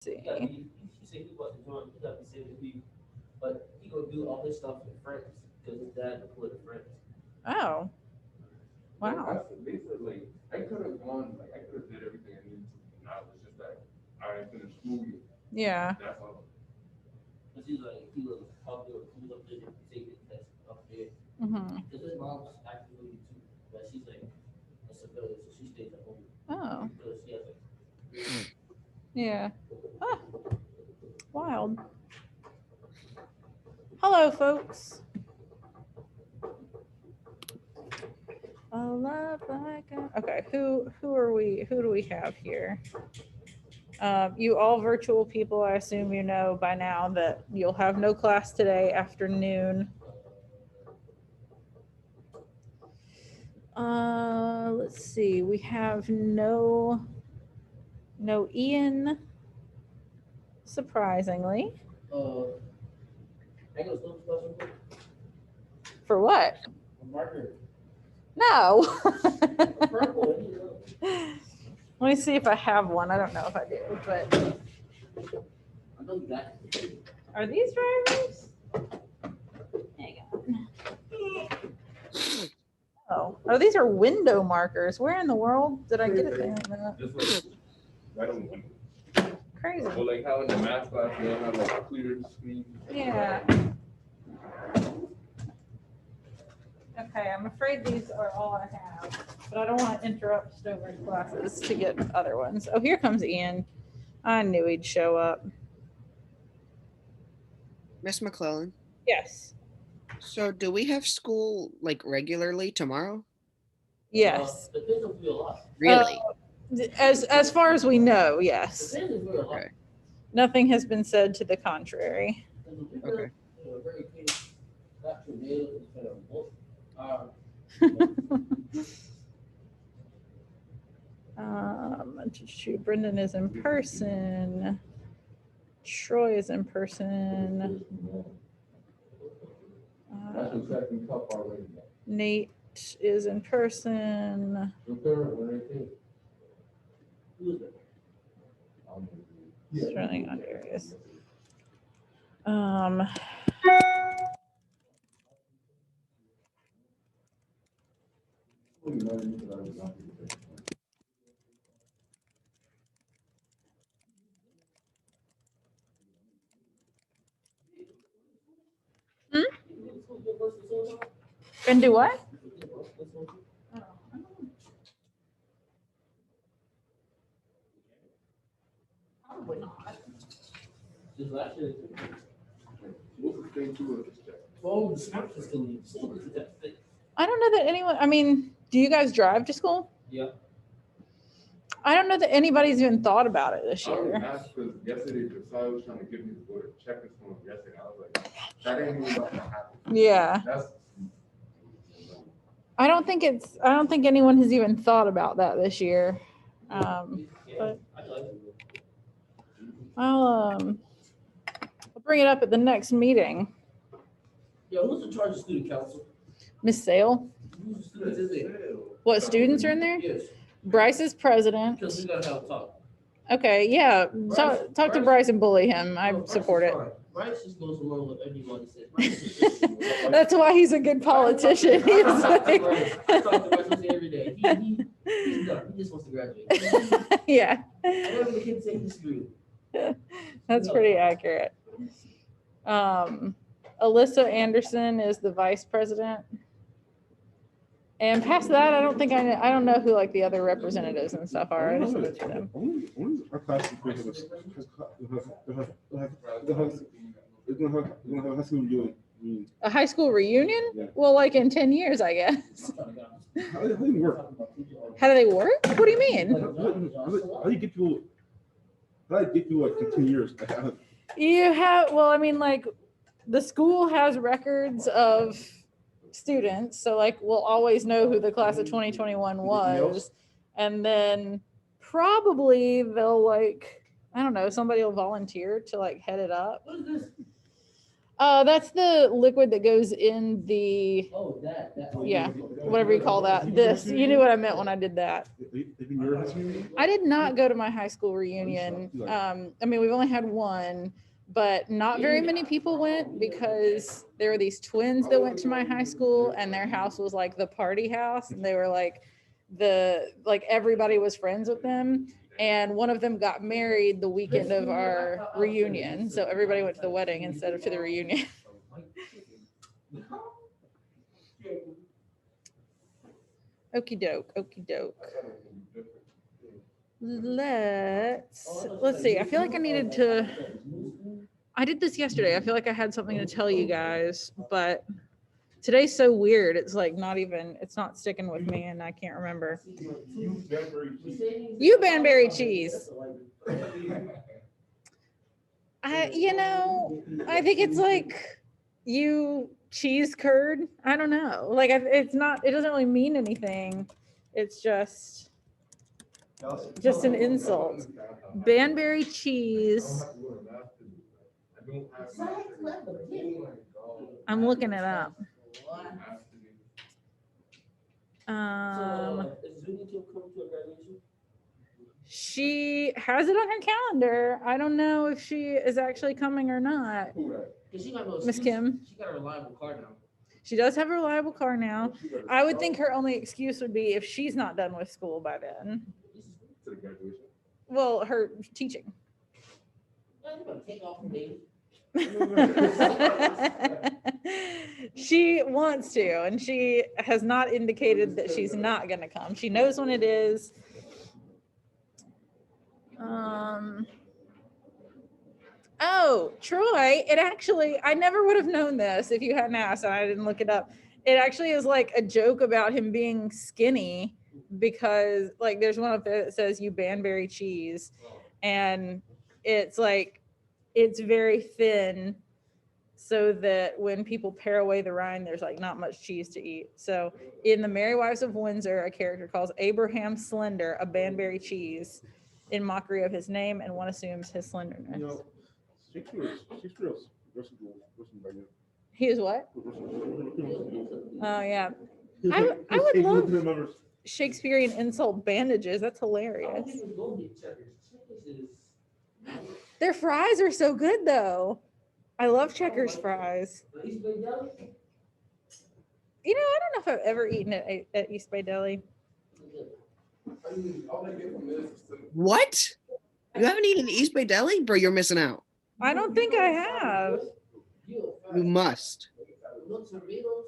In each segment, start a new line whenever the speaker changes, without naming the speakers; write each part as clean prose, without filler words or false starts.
See.
He say he about to join. He got to say to be, but he gonna do all his stuff with friends because his dad employed the friends.
Oh,
Like
wow.
basically like I could have gone like I could have did everything I needed to. Now it's just that I ain't finished school yet.
Yeah.
That's all.
Cause he's like he was up there, he was up there taking the test up there.
Hmm.
Cause his mom's active duty too, but she's like a civilian, so she stays at home
Oh,
because she has like.
yeah. Ah, wild. Hello, folks. A love like okay. Who are we? Who do we have here? You all virtual people. I assume you know by now that you'll have no class today afternoon. Let's see. We have no Ian. Surprisingly,
I go still special
for what?
a marker,
No.
purple. You
Let me see if I have one. I don't know if I do, but
I know you got
are these drivers? Hang on. Oh, these are window markers. Where in the world did I get a thing like that?
Just like right on the window.
Crazy.
Or like how in the math class they'll have like a clear screen.
Yeah. Okay, I'm afraid these are all I have, but I don't want to interrupt Stover's classes to get other ones. Oh, here comes Ian. I knew he'd show up.
Miss McClellan.
Yes.
So do we have school like regularly tomorrow?
Yes.
the things will be a lot.
Really?
As far as we know,
The
yes.
things will be a lot.
Okay.
Nothing has been said to the contrary.
Okay.
Very clean. Got your nails instead of both.
Brendan is in person. Troy is in person.
That's
Uh,
the second cup already.
Nate is in person.
The third one right there.
Who's it?
It's running on Darius. Um, and do what? Probably not.
Just last year.
What's the thing to it?
Oh, the snaps is still
I don't know that anyone, I mean, do you guys drive to school?
Yeah.
I don't know that anybody's even thought about it this
I was
year.
asked because yesterday Josiah was trying to get me to go to check this one yesterday. I was like, that ain't even about to happen.
Yeah.
That's
I don't think anyone has even thought about that this year. But
I like it.
I'll bring it up at the next meeting.
Yo, who's in charge of student council?
Miss Sale.
Who's the students is it?
What students are in there?
Yes,
Bryce is president.
because we gotta have a talk.
Okay, yeah. Talk to Bryce and bully him. I
No, Bryce
support
is
it.
fine. Bryce just goes along with everybody says. Bryce is just-
That's why he's a good politician. He's
I talk to
like,
Bryce. I talk to Bryce every day. He's done. He just wants to graduate.
yeah,
Whatever the kids say, he's screwed.
that's pretty accurate. Alyssa Anderson is the vice president. And past that, I don't know who like the other representatives and stuff are. I just know to them.
Only our class is going to have a high school reunion.
A high school reunion?
Yeah.
Well, like in 10 years, I guess.
How do you work?
How do they work? What do you mean?
How do you get people? How do you get people like in 10 years?
You have, well, I mean, like the school has records of students. So, like, we'll always know who the class of 2021 was. And then probably they'll, like, I don't know, somebody will volunteer to like head it up.
What is this?
That's the liquid that goes in the,
Oh, that.
yeah, whatever you call that. This, you knew what I meant when I did that.
Even your high school reunion?
I did not go to my high school reunion. I mean, we've only had one, but not very many people went because there were these twins that went to my high school and their house was like the party house and they were like everybody was friends with them. And one of them got married the weekend of our reunion. So everybody went to the wedding instead of to the reunion. Okie doke, okie doke. Let's see. I feel like I needed to. I did this yesterday. I feel like I had something to tell you guys, but today's so weird. It's like not even. It's not sticking with me, and I can't remember. You Banbury cheese. I think it's like you cheese curd. I don't know. Like it's not. It doesn't really mean anything. It's just an insult. Banbury cheese. I'm looking it up. She has it on her calendar. I don't know if she is actually coming or not. Miss Kim.
She got a reliable car now.
She does have a reliable car now. I would think her only excuse would be if she's not done with school by then. Well, her teaching. She wants to, and she has not indicated that she's not going to come. She knows when it is. Oh, Troy, it actually, I never would have known this if you hadn't asked and I didn't look it up. It actually is like a joke about him being skinny because like there's one up there that says you Banbury cheese and it's like, it's very thin so that when people pare away the rind, there's like not much cheese to eat. So in The Merry Wives of Windsor, a character calls Abraham Slender a Banbury cheese in mockery of his name, and one assumes his slenderness.
You know, Shakespeare's versatile by now.
He is what? Oh yeah. I
Just
would
take a look
love
at the numbers.
Shakespearean insult bandages. That's hilarious. Their fries are so good though. I love Checkers fries. You know, I don't know if I've ever eaten it at East Bay Deli.
What? You haven't eaten East Bay Deli? Bro, you're missing out.
I don't think I have.
You must.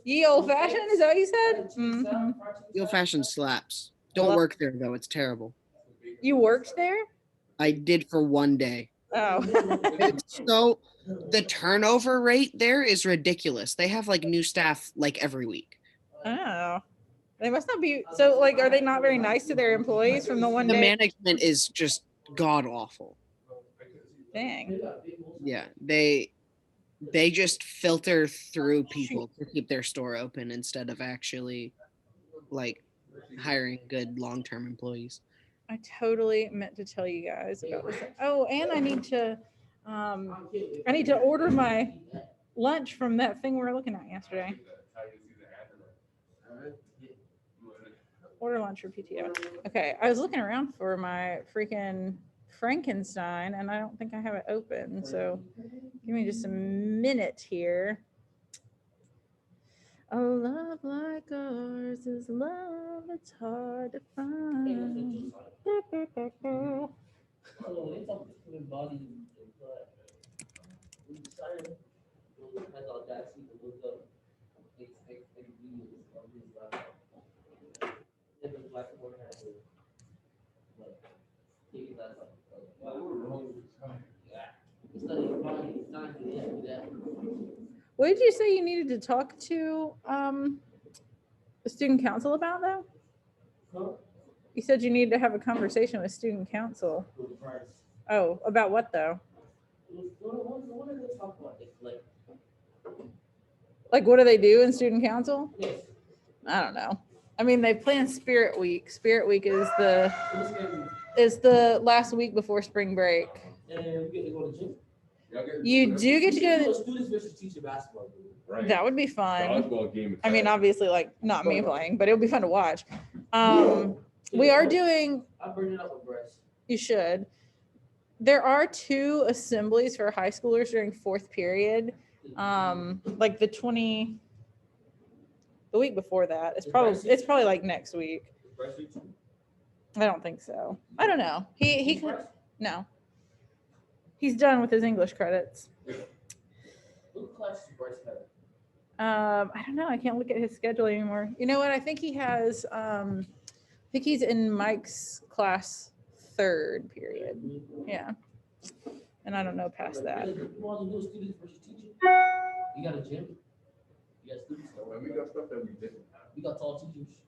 Ye old fashioned, is that what you said? Mhm.
Your fashion slaps. Don't work there though. It's terrible.
You worked there?
I did for one day.
Oh.
So the turnover rate there is ridiculous. They have like new staff like every week.
Oh. They must not be so like are they not very nice to their employees from the one
The
day?
management is just god awful.
Dang.
Yeah, they just filter through people to keep their store open instead of actually like hiring good long-term employees.
I totally meant to tell you guys about this. Oh, and I need to order my lunch from that thing we were looking at yesterday. Order lunch for PTO. Okay, I was looking around for my freaking Frankenstein and I don't think I have it open. So give me just a minute here. A love like ours is love that's hard to find. What did you say you needed to talk to the student council about though? You said you needed to have a conversation with student council. Oh, about what though? Like what do they do in student council? I don't know. I mean, they plan Spirit Week. Spirit Week is the last week before spring break. You do get to go to
Do a students versus teacher basketball game.
Right.
that would be fun.
Dodgeball game.
I mean,
attack.
obviously, like not me playing, but it would be fun to watch. We are doing.
I bring it up with Bryce.
You should. There are 2 assemblies for high schoolers during 4th period. Like the week before that. It's probably like next week.
Bryce, you too?
I don't think so. I don't know. He
Bryce?
no. He's done with his English credits.
What class does Bryce have?
I don't know. I can't look at his schedule anymore. You know what? I think he has. I think he's in Mike's class 3rd period. Yeah. And I don't know past that.
You want to do students versus teacher? You got a gym? You got students?
And we got stuff that we didn't have.
We got tall teachers.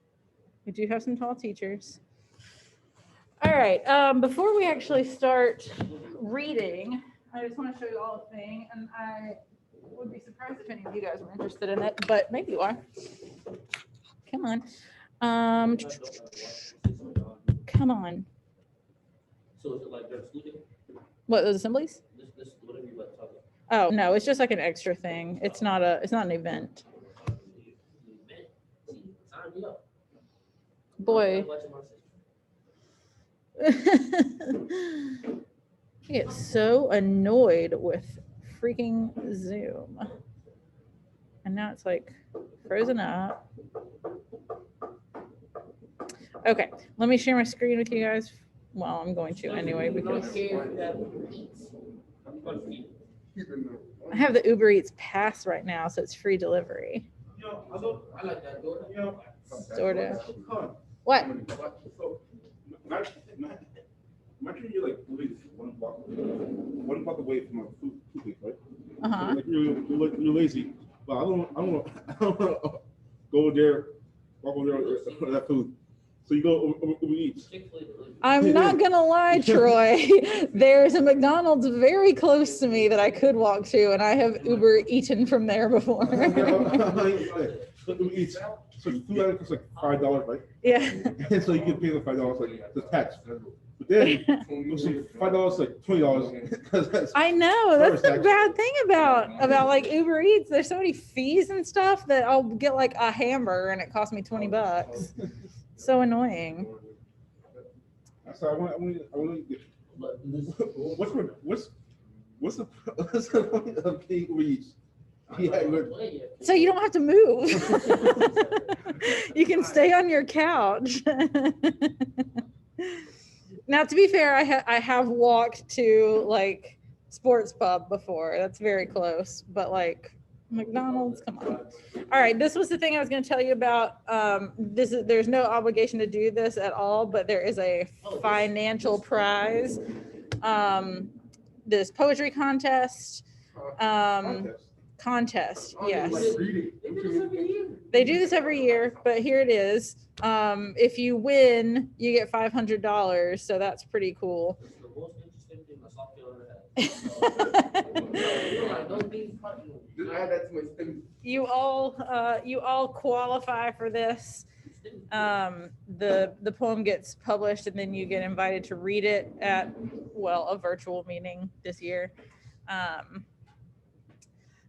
We do have some tall teachers. All right. Before we actually start reading, I just want to show you all a thing, and I would be surprised if any of you guys were interested in it, but maybe you are. Come on. Come on.
So is it like their school day?
What, those assemblies?
This whatever you like to talk about.
Oh no, it's just like an extra thing. It's not an event.
See, sign me up.
Boy.
I'm watching my sister.
I get so annoyed with freaking Zoom. And now it's like frozen up. Okay, let me share my screen with you guys. Well, I'm going to anyway because I have the Uber Eats pass right now, so it's free delivery.
I like that door.
DoorDash. What?
So, imagine you're like living 1 block away from a food place, right?
Uh-huh.
Like you're lazy, but I don't want to go there, walk over there for that food. So you go Uber Eats.
I'm not gonna lie, Troy. There's a McDonald's very close to me that I could walk to, and I have Uber eaten from there before.
So Uber Eats. So the food item costs like $5, right?
Yeah.
And so you can pay the $5 like the tax. But then $5 like $20.
I know that's the bad thing about like Uber Eats. There's so many fees and stuff that I'll get like a hamburger and it costs me $20. So annoying.
So I want to. What's the point of paying Uber Eats? Yeah,
So you don't have to move. You can stay on your couch. Now, to be fair, I have walked to like sports pub before. That's very close, but like McDonald's, come on. All right, this was the thing I was going to tell you about. There's no obligation to do this at all, but there is a financial prize. This poetry contest. Contest, yes. They do this every year, but here it is. If you win, you get $500, so that's pretty cool. You all qualify for this. The poem gets published, and then you get invited to read it at, well, a virtual meeting this year.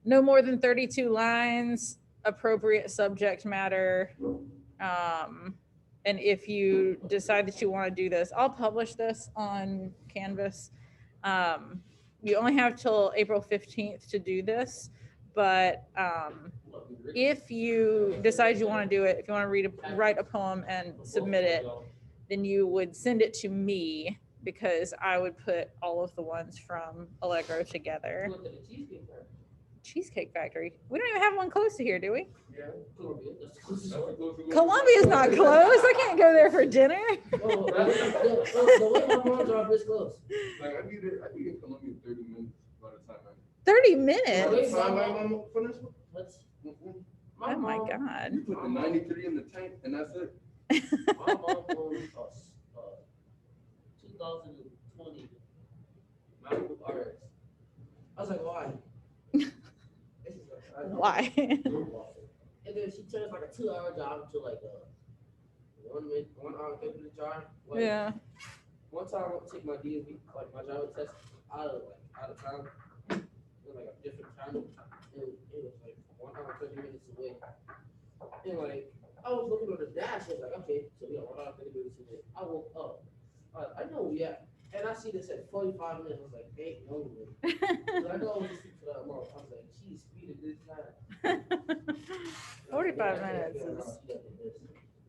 No more than 32 lines, appropriate subject matter. And if you decide that you want to do this, I'll publish this on Canvas. You only have till April 15th to do this, but if you decide you want to do it, if you want to write a poem and submit it, then you would send it to me, because I would put all of the ones from Allegro together. Cheesecake Factory. We don't even have one close to here, do we? Columbia's not close. I can't go there for dinner.
The way my mom drive is close.
Like I get in Columbia 30 minutes by the time
30 minutes?
My
Oh my
mom-
God.
you put the 93 in the tank and that's it.
My mom owns a 2020 Malibu RX. I was like, why?
Why?
And then she turns like a 2-hour job to like a 1 hour 50 minute drive. Like,
Yeah.
One time I went to take my DMV, like my driver test, out of town. knew. And it was like 1 hour 30 minutes away. And like I was looking on the dash, I was like, okay, so we got 1 hour 30 minutes away. I woke up. I know we at, and I see this at 45 minutes. I was like, hey, no way. I know I was just for that long. I was like, geez, speed of this time.
45 minutes is.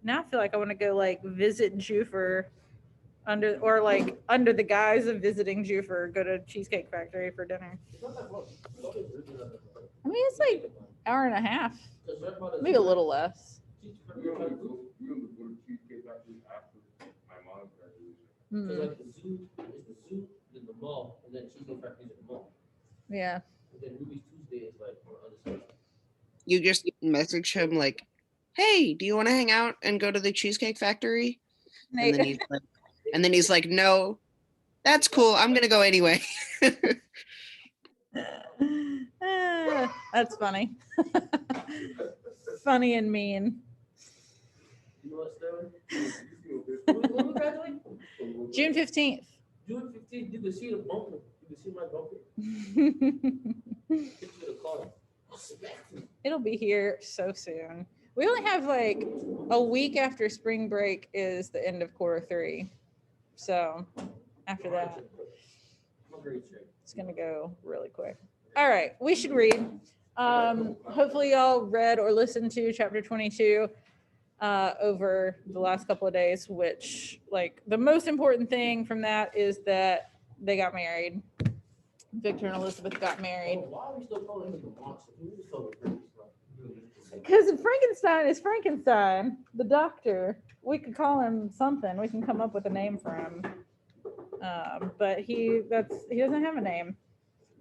Now I feel like I want to go like visit Jufer under the guise of visiting Jufer, go to Cheesecake Factory for dinner. I mean, it's like hour and a half, maybe a little less.
We only go to Cheesecake Factory after my mom's graduation.
So
Mm,
like the zoo is the zoo, then the mall, and then Cheesecake Factory is at the mall.
yeah.
And then Ruby's Tuesday is like on the other side.
You just message him like, "Hey, do you want to hang out and go to the Cheesecake Factory?" And then he's like, "No, that's cool. I'm gonna go anyway."
That's funny. Funny and mean.
You know what, Sterling? When we graduate?
June 15th.
June 15th, you can see the bumper. You can see my bumper. Picture the car.
It'll be here so soon. We only have like a week after spring break is the end of quarter 3. So after that, it's going to go really quick. All right, we should read. Hopefully y'all read or listened to chapter 22 over the last couple of days, which like the most important thing from that is that they got married. Victor and Elizabeth got married.
Why are we still calling him the monster? Can we just call him Frankenstein?
Because Frankenstein is Frankenstein, the doctor. We could call him something. We can come up with a name for him. But he doesn't have a name.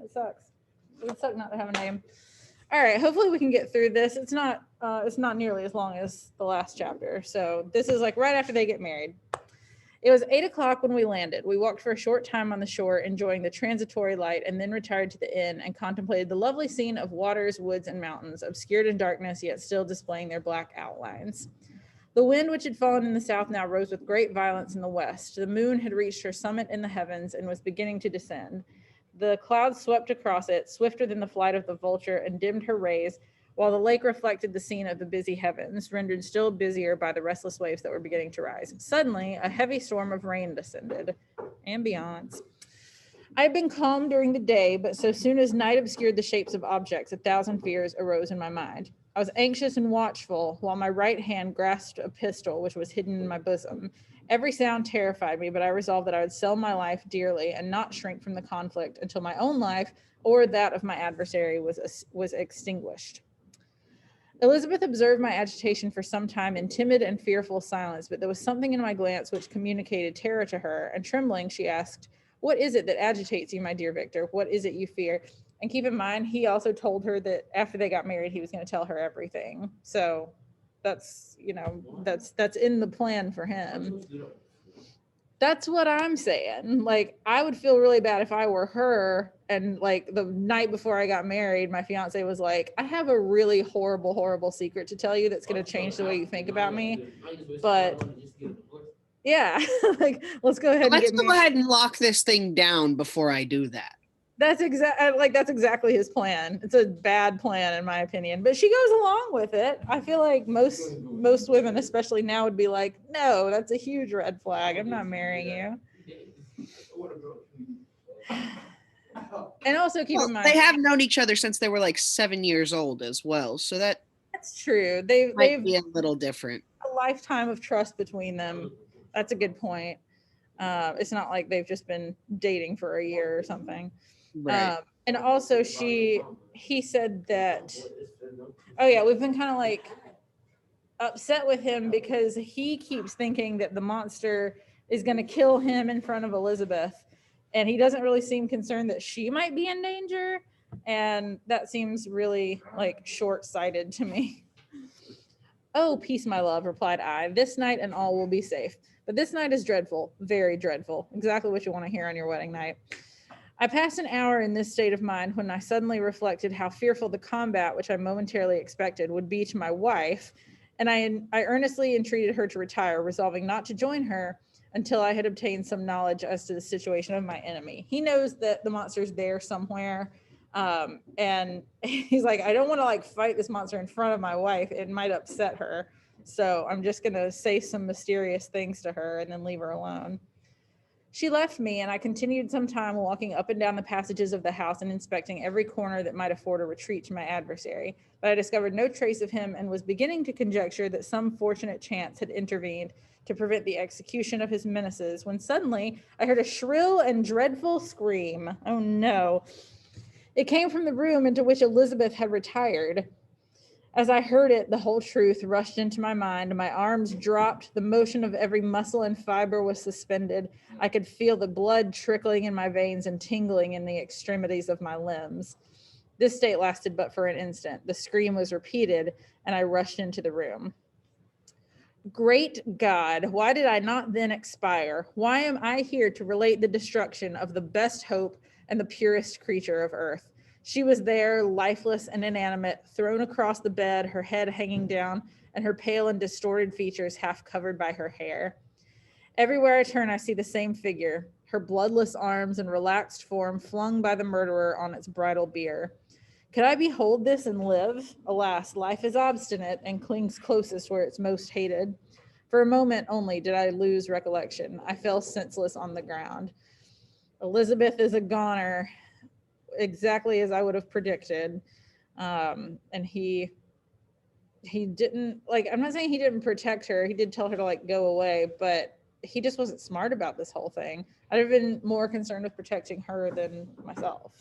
It sucks. It would suck not to have a name. All right. Hopefully we can get through this. It's not nearly as long as the last chapter. So this is like right after they get married. It was 8 o'clock when we landed. We walked for a short time on the shore, enjoying the transitory light, and then retired to the inn and contemplated the lovely scene of waters, woods, and mountains, obscured in darkness, yet still displaying their black outlines. The wind, which had fallen in the south, now rose with great violence in the west. The moon had reached her summit in the heavens and was beginning to descend. The clouds swept across it, swifter than the flight of the vulture, and dimmed her rays, while the lake reflected the scene of the busy heavens, rendered still busier by the restless waves that were beginning to rise. Suddenly, a heavy storm of rain descended. Ambiance. I had been calm during the day, but so soon as night obscured the shapes of objects, 1,000 fears arose in my mind. I was anxious and watchful, while my right hand grasped a pistol, which was hidden in my bosom. Every sound terrified me, but I resolved that I would sell my life dearly and not shrink from the conflict until my own life or that of my adversary was extinguished. Elizabeth observed my agitation for some time in timid and fearful silence, but there was something in my glance which communicated terror to her, and trembling, she asked, "What is it that agitates you, my dear Victor? What is it you fear?" And keep in mind, he also told her that after they got married, he was going to tell her everything. So that's, that's in the plan for him. That's what I'm saying. Like, I would feel really bad if I were her and like the night before I got married, my fiance was like, "I have a really horrible, horrible secret to tell you that's going to change the way you think about me." But yeah, like, let's go ahead and
Let's
get
go
married.
ahead and lock this thing down before I do that.
That's exactly his plan. It's a bad plan in my opinion, but she goes along with it. I feel like most women, especially now, would be like, "No, that's a huge red flag. I'm not marrying you." And also keep in mind,
They have known each other since they were like 7 years old as well, so that's
true. They've
might be a little different.
a lifetime of trust between them. That's a good point. It's not like they've just been dating for a year or something.
Right.
And also he said that, oh yeah, we've been kind of like upset with him because he keeps thinking that the monster is going to kill him in front of Elizabeth. And he doesn't really seem concerned that she might be in danger. And that seems really like short-sighted to me. "Oh, peace, my love," replied I. "This night and all will be safe. But this night is dreadful, very dreadful. Exactly what you want to hear on your wedding night." I passed an hour in this state of mind when I suddenly reflected how fearful the combat, which I momentarily expected, would be to my wife, and I earnestly entreated her to retire, resolving not to join her until I had obtained some knowledge as to the situation of my enemy. He knows that the monster's there somewhere, And he's like, I don't want to like fight this monster in front of my wife. It might upset her. So I'm just going to say some mysterious things to her and then leave her alone. She left me, and I continued some time walking up and down the passages of the house and inspecting every corner that might afford a retreat to my adversary. But I discovered no trace of him and was beginning to conjecture that some fortunate chance had intervened to prevent the execution of his menaces when suddenly I heard a shrill and dreadful scream. Oh no. It came from the room into which Elizabeth had retired. As I heard it, the whole truth rushed into my mind. My arms dropped. The motion of every muscle and fiber was suspended. I could feel the blood trickling in my veins and tingling in the extremities of my limbs. This state lasted but for an instant. The scream was repeated, and I rushed into the room. Great God, why did I not then expire? Why am I here to relate the destruction of the best hope and the purest creature of earth? She was there, lifeless and inanimate, thrown across the bed, her head hanging down, and her pale and distorted features half covered by her hair. Everywhere I turn, I see the same figure, her bloodless arms and relaxed form flung by the murderer on its bridal bier. Could I behold this and live? Alas, life is obstinate and clings closest where it's most hated. For a moment only did I lose recollection. I fell senseless on the ground. Elizabeth is a goner, exactly as I would have predicted. And he didn't, like, I'm not saying he didn't protect her. He did tell her to like go away, but he just wasn't smart about this whole thing. I'd have been more concerned with protecting her than myself.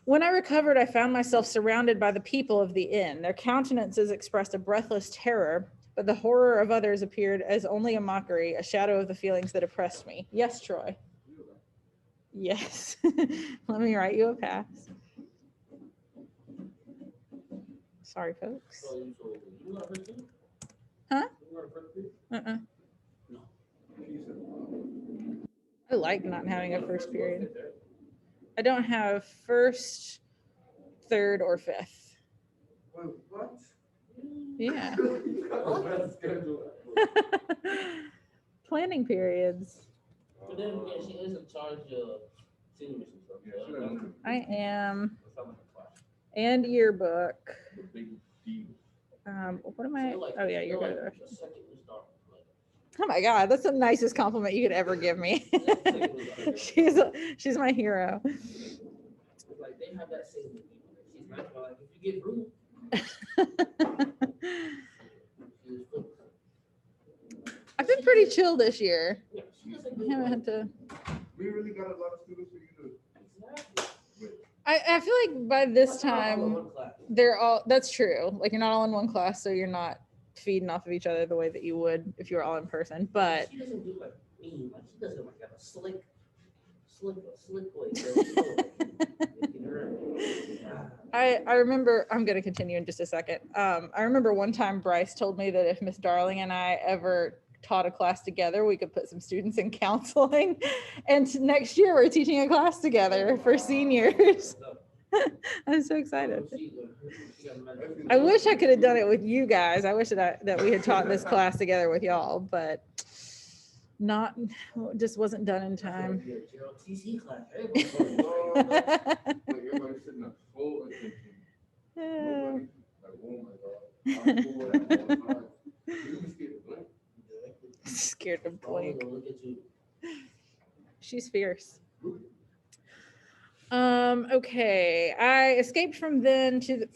When I recovered, I found myself surrounded by the people of the inn. Their countenances expressed a breathless terror, but the horror of others appeared as only a mockery, a shadow of the feelings that oppressed me. Yes, Troy. Yes. Let me write you a pass. Sorry, folks. Huh? Uh-uh. I like not having a first period. I don't have first, third, or fifth.
What?
Yeah. Planning periods.
But then again, she is in charge of senior mission stuff.
I am. And yearbook. What am I? Oh yeah, you're good. Oh my God, that's the nicest compliment you could ever give me. she's my hero.
Like they have that same. She's nice, but like if you get rude.
I've been pretty chill this year.
Yeah, she doesn't
I
do
haven't
like,
had to.
We really got a lot of students for you to.
exactly.
I feel like by this
That's not all in
time
one class.
they're all. That's true. Like you're not all in one class, so you're not feeding off of each other the way that you would if you were all in person. But
she doesn't do like me. Like she doesn't like have a slick way.
I remember, I'm going to continue in just a second. I remember one time Bryce told me that if Miss Darling and I ever taught a class together, we could put some students in counseling. And next year we're teaching a class together for seniors. I'm so excited. I wish I could have done it with you guys. I wish that we had taught this class together with y'all, but not, just wasn't done in time.
TC class.
Like everybody sitting up full attention. Nobody, like, oh my God. I'm bored at one time. You be scared to blink.
Scared to blink.
Look at you.
She's fierce. Okay. I escaped from them to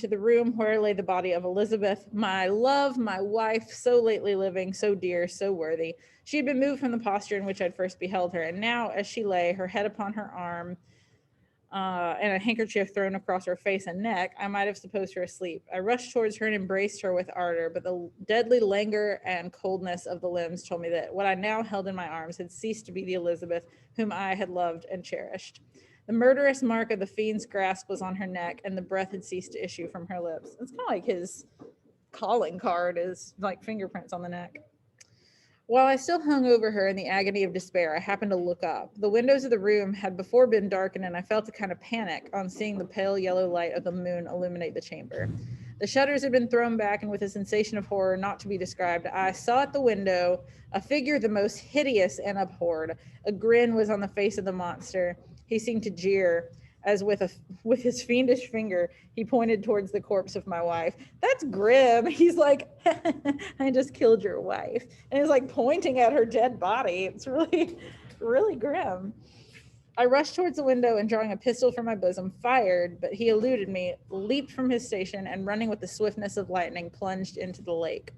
the room where lay the body of Elizabeth, my love, my wife, so lately living, so dear, so worthy. She had been moved from the posture in which I'd first beheld her, and now, as she lay, her head upon her arm, and a handkerchief thrown across her face and neck, I might have supposed her asleep. I rushed towards her and embraced her with ardor, but the deadly languor and coldness of the limbs told me that what I now held in my arms had ceased to be the Elizabeth whom I had loved and cherished. The murderous mark of the fiend's grasp was on her neck, and the breath had ceased to issue from her lips. It's kind of like his calling card is like fingerprints on the neck. While I still hung over her in the agony of despair, I happened to look up. The windows of the room had before been darkened, and I felt a kind of panic on seeing the pale yellow light of the moon illuminate the chamber. The shutters had been thrown back, and with a sensation of horror not to be described, I saw at the window a figure the most hideous and abhorred. A grin was on the face of the monster. He seemed to jeer. as with his fiendish finger, he pointed towards the corpse of my wife. That's grim. He's like, I just killed your wife. And he's like pointing at her dead body. It's really, really grim. I rushed towards the window and, drawing a pistol from my bosom, fired, but he eluded me, leaped from his station, and running with the swiftness of lightning, plunged into the lake.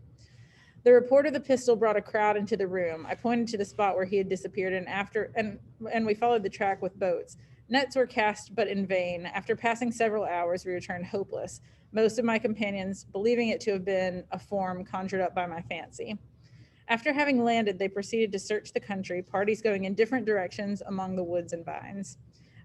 The report of the pistol brought a crowd into the room. I pointed to the spot where he had disappeared, and we followed the track with boats. Nets were cast, but in vain. After passing several hours, we returned hopeless, most of my companions believing it to have been a form conjured up by my fancy. After having landed, they proceeded to search the country, parties going in different directions among the woods and vines.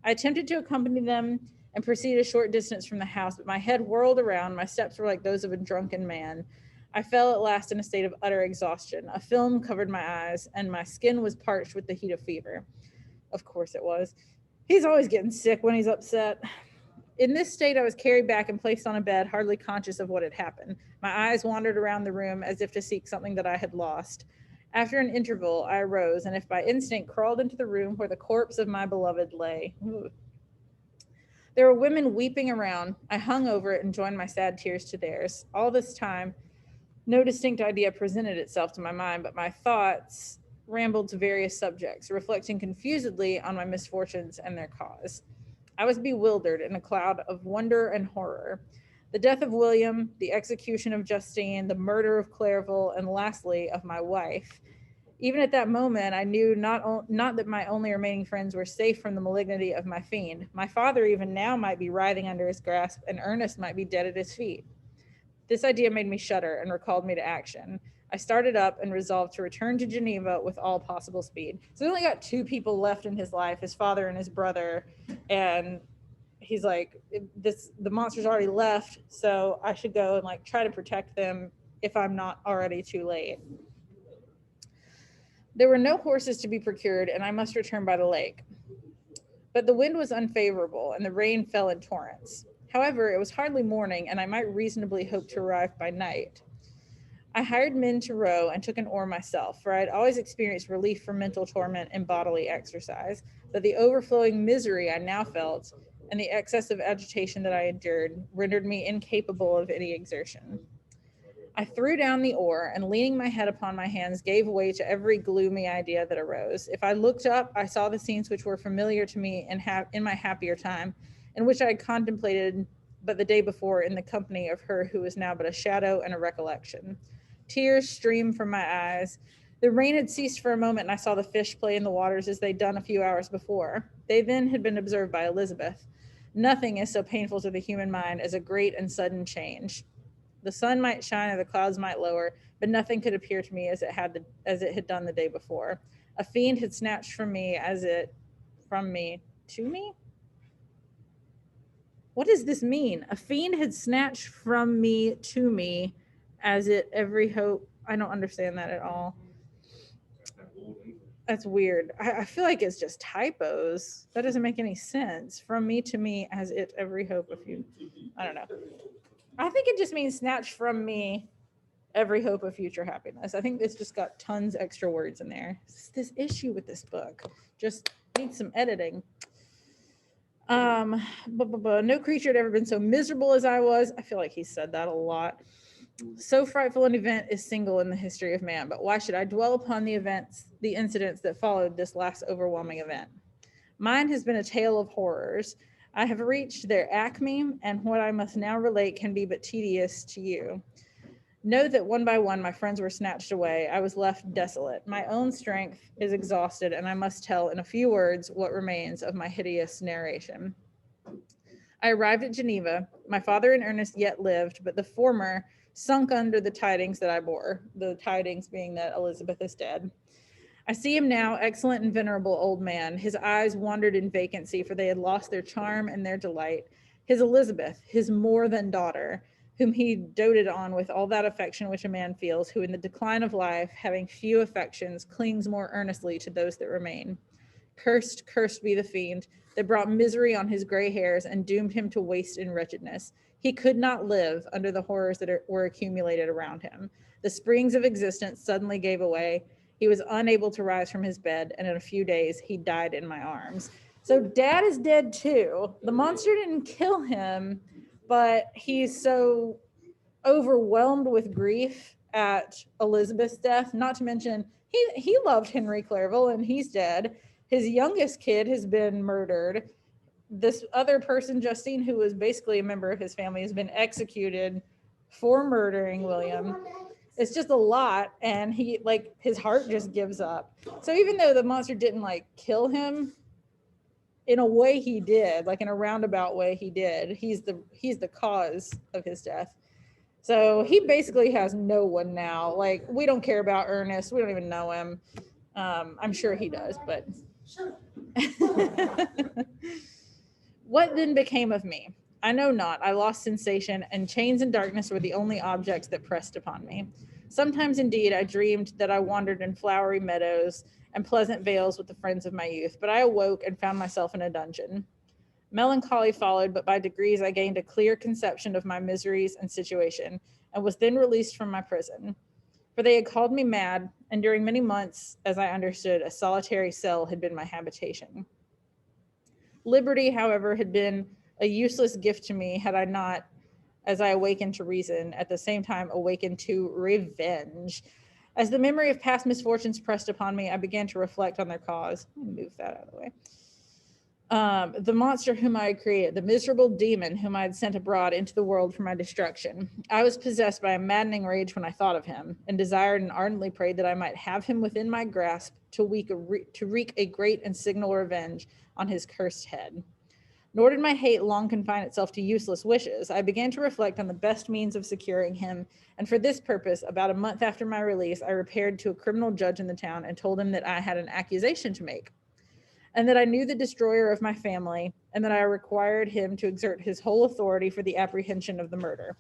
I attempted to accompany them and proceed a short distance from the house, but my head whirled around, my steps were like those of a drunken man. I fell at last in a state of utter exhaustion. A film covered my eyes, and my skin was parched with the heat of fever. Of course it was. He's always getting sick when he's upset. In this state, I was carried back and placed on a bed, hardly conscious of what had happened. My eyes wandered around the room as if to seek something that I had lost. After an interval, I arose, and if by instinct, crawled into the room where the corpse of my beloved lay. Ooh. There were women weeping around. I hung over it and joined my sad tears to theirs. All this time, no distinct idea presented itself to my mind, but my thoughts rambled to various subjects, reflecting confusedly on my misfortunes and their cause. I was bewildered in a cloud of wonder and horror. The death of William, the execution of Justine, the murder of Clairville, and lastly, of my wife. Even at that moment, I knew not that my only remaining friends were safe from the malignity of my fiend. My father even now might be writhing under his grasp, and Ernest might be dead at his feet. This idea made me shudder and recalled me to action. I started up and resolved to return to Geneva with all possible speed. So he only got 2 people left in his life, his father and his brother. And he's like, the monster's already left, so I should go and like try to protect them if I'm not already too late. There were no horses to be procured, and I must return by the lake. But the wind was unfavorable, and the rain fell in torrents. However, it was hardly morning, and I might reasonably hope to arrive by night. I hired men to row and took an oar myself, for I had always experienced relief from mental torment and bodily exercise, but the overflowing misery I now felt and the excess of agitation that I endured rendered me incapable of any exertion. I threw down the oar and, leaning my head upon my hands, gave way to every gloomy idea that arose. If I looked up, I saw the scenes which were familiar to me in my happier time, and which I had contemplated but the day before in the company of her who was now but a shadow and a recollection. Tears streamed from my eyes. The rain had ceased for a moment, and I saw the fish play in the waters as they'd done a few hours before. They then had been observed by Elizabeth. Nothing is so painful to the human mind as a great and sudden change. The sun might shine or the clouds might lower, but nothing could appear to me as it had done the day before. A fiend had snatched from me to me? What does this mean? A fiend had snatched from me to me, as it every hope. I don't understand that at all. That's weird. I feel like it's just typos. That doesn't make any sense. From me to me, as it every hope of you. I don't know. I think it just means snatch from me every hope of future happiness. I think it's just got tons extra words in there. It's this issue with this book just needs some editing. No creature had ever been so miserable as I was. I feel like he said that a lot. So frightful an event is single in the history of man, but why should I dwell upon the incidents that followed this last overwhelming event? Mine has been a tale of horrors. I have reached their acme, and what I must now relate can be but tedious to you. Know that one by one my friends were snatched away. I was left desolate. My own strength is exhausted, and I must tell in a few words what remains of my hideous narration. I arrived at Geneva. My father and Ernest yet lived, but the former sunk under the tidings that I bore, the tidings being that Elizabeth is dead. I see him now, excellent and venerable old man. His eyes wandered in vacancy, for they had lost their charm and their delight. His Elizabeth, his more than daughter, whom he doted on with all that affection which a man feels, who in the decline of life, having few affections, clings more earnestly to those that remain. Cursed, cursed be the fiend that brought misery on his gray hairs and doomed him to waste in wretchedness. He could not live under the horrors that were accumulated around him. The springs of existence suddenly gave away. He was unable to rise from his bed, and in a few days he died in my arms. So dad is dead too. The monster didn't kill him, but he's so overwhelmed with grief at Elizabeth's death. Not to mention, he loved Henry Clairville and he's dead. His youngest kid has been murdered. This other person, Justine, who was basically a member of his family, has been executed for murdering William. It's just a lot, and he like his heart just gives up. So even though the monster didn't like kill him, in a way he did, like in a roundabout way he did. He's the cause of his death. So he basically has no one now. Like, we don't care about Ernest. We don't even know him. I'm sure he does, but what then became of me? I know not. I lost sensation, and chains and darkness were the only objects that pressed upon me. Sometimes indeed I dreamed that I wandered in flowery meadows and pleasant vales with the friends of my youth, but I awoke and found myself in a dungeon. Melancholy followed, but by degrees I gained a clear conception of my miseries and situation, and was then released from my prison. For they had called me mad, and during many months, as I understood, a solitary cell had been my habitation. Liberty, however, had been a useless gift to me had I not, as I awakened to reason, at the same time awakened to revenge. As the memory of past misfortunes pressed upon me, I began to reflect on their cause. Let me move that out of the way. The monster whom I had created, the miserable demon whom I had sent abroad into the world for my destruction. I was possessed by a maddening rage when I thought of him, and desired and ardently prayed that I might have him within my grasp to wreak a great and signal revenge on his cursed head. Nor did my hate long confine itself to useless wishes. I began to reflect on the best means of securing him, and for this purpose, about a month after my release, I repaired to a criminal judge in the town and told him that I had an accusation to make, and that I knew the destroyer of my family, and that I required him to exert his whole authority for the apprehension of the murder.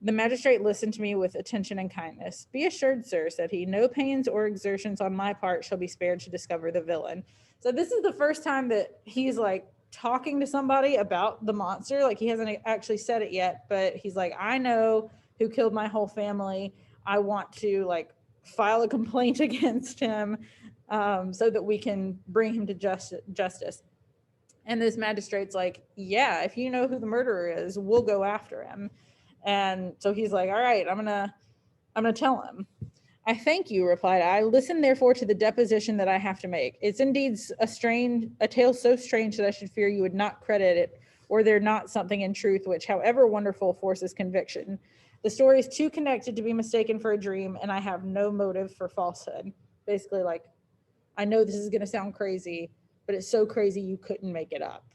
The magistrate listened to me with attention and kindness. Be assured, sir, said he, no pains or exertions on my part shall be spared to discover the villain. So this is the first time that he's like talking to somebody about the monster. Like, he hasn't actually said it yet, but he's like, I know who killed my whole family. I want to like file a complaint against him, so that we can bring him to justice. And this magistrate's like, yeah, if you know who the murderer is, we'll go after him. And so he's like, all right, I'm gonna tell him. I thank you, replied I. Listen therefore to the deposition that I have to make. It's indeed a tale so strange that I should fear you would not credit it, or there not something in truth which, however wonderful, forces conviction. The story is too connected to be mistaken for a dream, and I have no motive for falsehood. Basically, like, I know this is going to sound crazy, but it's so crazy you couldn't make it up.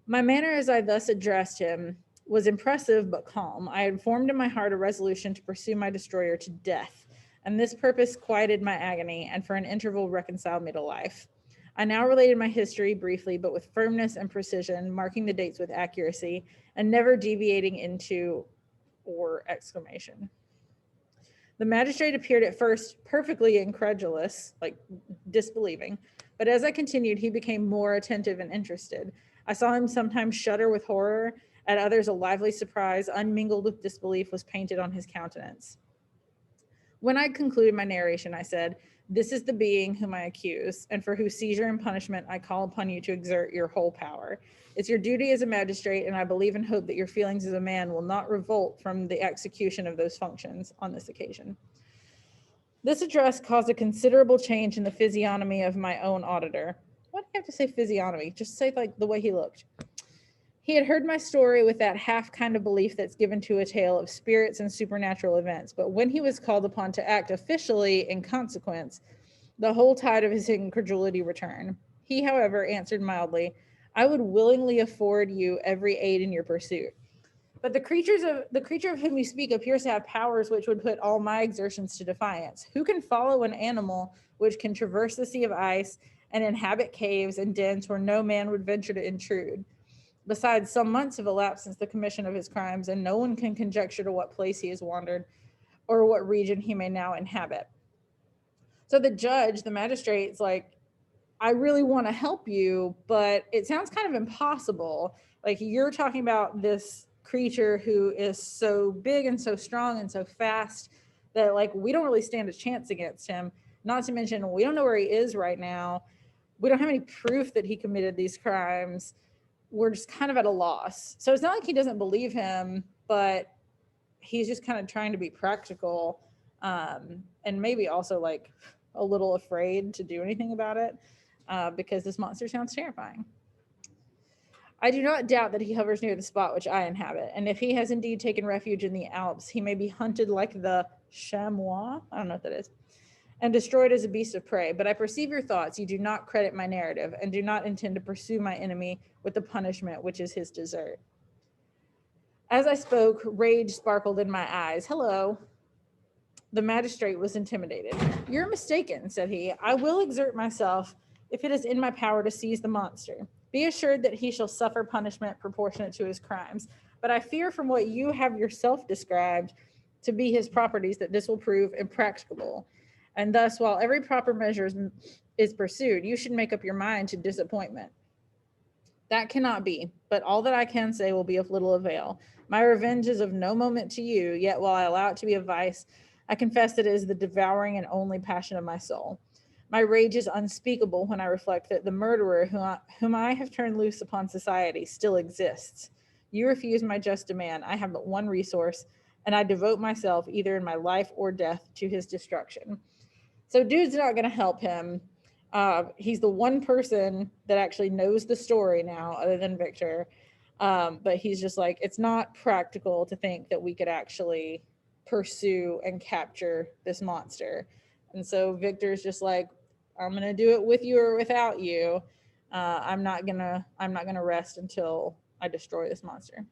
My manner as I thus addressed him was impressive but calm. I had formed in my heart a resolution to pursue my destroyer to death, and this purpose quieted my agony and for an interval reconciled me to life. I now related my history briefly, but with firmness and precision, marking the dates with accuracy and never deviating into or exclamation. The magistrate appeared at first perfectly incredulous, like disbelieving, but as I continued, he became more attentive and interested. I saw him sometimes shudder with horror, at others a lively surprise, unmingled with disbelief, was painted on his countenance. When I concluded my narration, I said, this is the being whom I accuse, and for whose seizure and punishment I call upon you to exert your whole power. It's your duty as a magistrate, and I believe and hope that your feelings as a man will not revolt from the execution of those functions on this occasion. This address caused a considerable change in the physiognomy of my own auditor. Why do you have to say physiognomy? Just say like the way he looked. He had heard my story with that half kind of belief that's given to a tale of spirits and supernatural events, but when he was called upon to act officially in consequence, the whole tide of his incredulity returned. He, however, answered mildly, I would willingly afford you every aid in your pursuit. But the creature of whom you speak appears to have powers which would put all my exertions to defiance. Who can follow an animal which can traverse the sea of ice and inhabit caves and dens where no man would venture to intrude? Besides, some months have elapsed since the commission of his crimes, and no one can conjecture to what place he has wandered or what region he may now inhabit. So the judge, the magistrate's like, I really want to help you, but it sounds kind of impossible. Like, you're talking about this creature who is so big and so strong and so fast that like we don't really stand a chance against him. Not to mention, we don't know where he is right now. we don't have any proof that he committed these crimes. We're just kind of at a loss. So it's not like he doesn't believe him, but he's just kind of trying to be practical, and maybe also like a little afraid to do anything about it, because this monster sounds terrifying. I do not doubt that he hovers near the spot which I inhabit, and if he has indeed taken refuge in the Alps, he may be hunted like the chamois, I don't know what that is, and destroyed as a beast of prey. But I perceive your thoughts. You do not credit my narrative, and do not intend to pursue my enemy with the punishment which is his desert. As I spoke, rage sparkled in my eyes. Hello. The magistrate was intimidated. You're mistaken, said he. I will exert myself if it is in my power to seize the monster. Be assured that he shall suffer punishment proportionate to his crimes. But I fear from what you have yourself described to be his properties that this will prove impracticable. And thus, while every proper measure is pursued, you should make up your mind to disappointment. That cannot be, but all that I can say will be of little avail. My revenge is of no moment to you, yet while I allow it to be a vice, I confess that it is the devouring and only passion of my soul. My rage is unspeakable when I reflect that the murderer whom I have turned loose upon society still exists. You refuse my just demand. I have but one resource, and I devote myself, either in my life or death, to his destruction. So dude's not going to help him. He's the one person that actually knows the story now, other than Victor. But he's just like, it's not practical to think that we could actually pursue and capture this monster. And so Victor's just like, I'm gonna do it with you or without you. I'm not gonna rest until I destroy this monster.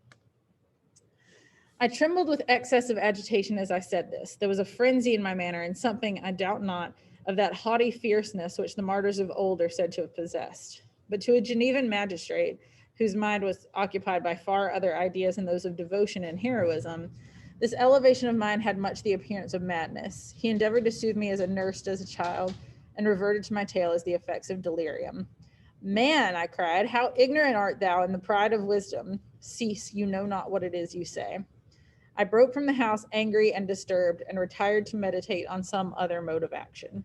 I trembled with excess of agitation as I said this. There was a frenzy in my manner, and something, I doubt not, of that haughty fierceness which the martyrs of old are said to have possessed. But to a Genevan magistrate, whose mind was occupied by far other ideas than those of devotion and heroism, this elevation of mind had much the appearance of madness. He endeavored to soothe me as a nurse does a child, and reverted to my tale as the effects of delirium. Man, I cried, how ignorant art thou in the pride of wisdom. Cease, you know not what it is you say. I broke from the house angry and disturbed, and retired to meditate on some other mode of action.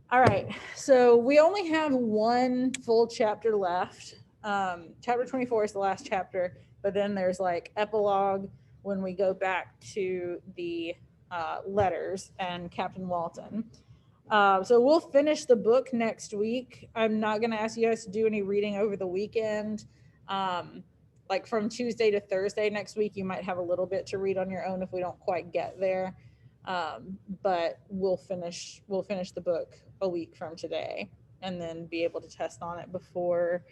All right, so we only have one full chapter left. Chapter 24 is the last chapter, but then there's like epilogue when we go back to the letters and Captain Walton. So we'll finish the book next week. I'm not going to ask you guys to do any reading over the weekend. Like from Tuesday to Thursday next week, you might have a little bit to read on your own if we don't quite get there. But we'll finish the book a week from today, and then be able to test on it before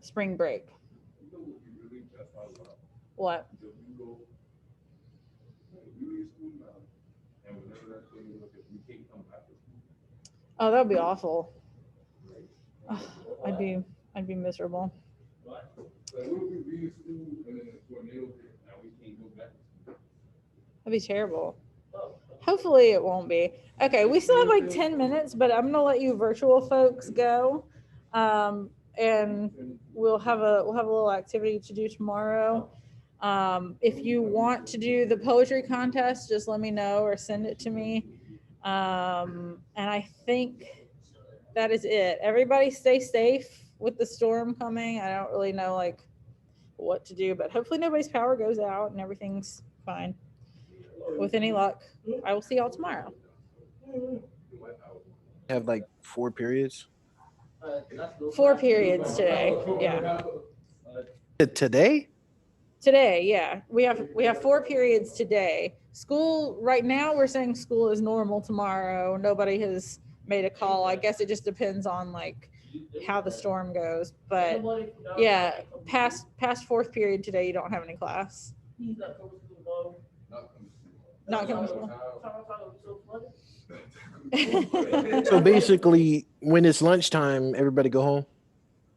spring break. What? Oh, that would be awful. Oh, I'd be miserable. That'd be terrible. Hopefully it won't be. Okay, we still have like 10 minutes, but I'm gonna let you virtual folks go. And we'll have a little activity to do tomorrow. If you want to do the poetry contest, just let me know or send it to me. And I think that is it. Everybody stay safe with the storm coming. I don't really know like what to do, but hopefully nobody's power goes out and everything's fine. With any luck, I will see y'all tomorrow.
Have like 4 periods
4 periods today. Yeah.
today.
Today, yeah. We have 4 periods today. School right now, we're saying school is normal tomorrow. Nobody has made a call. I guess it just depends on like how the storm goes. But yeah, past 4th period today, you don't have any class. Not coming to school.
So basically, when it's lunchtime, everybody go home.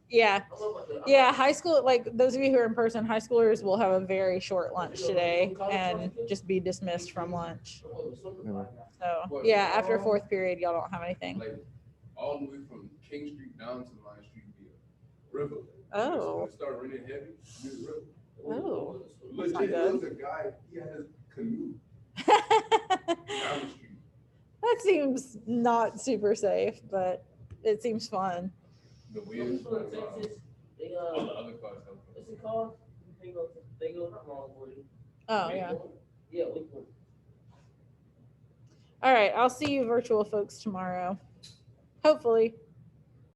Yeah. High school, like those of you who are in person, high schoolers will have a very short lunch today and just be dismissed from lunch. So yeah, after 4th period, y'all don't have anything.
Like all the way from King Street down to Line Street via river.
Oh.
Start running heavy. The river.
Oh.
Legit,
not
there
good.
was a guy. He had his canoe down the street.
That seems not super safe, but it seems fun.
The
Some
wheels.
people in Texas, they
All the other cars have
what's it called? They go longboarding.
Oh yeah.
Yeah, we can.
All right. I'll see you virtual folks tomorrow. Hopefully.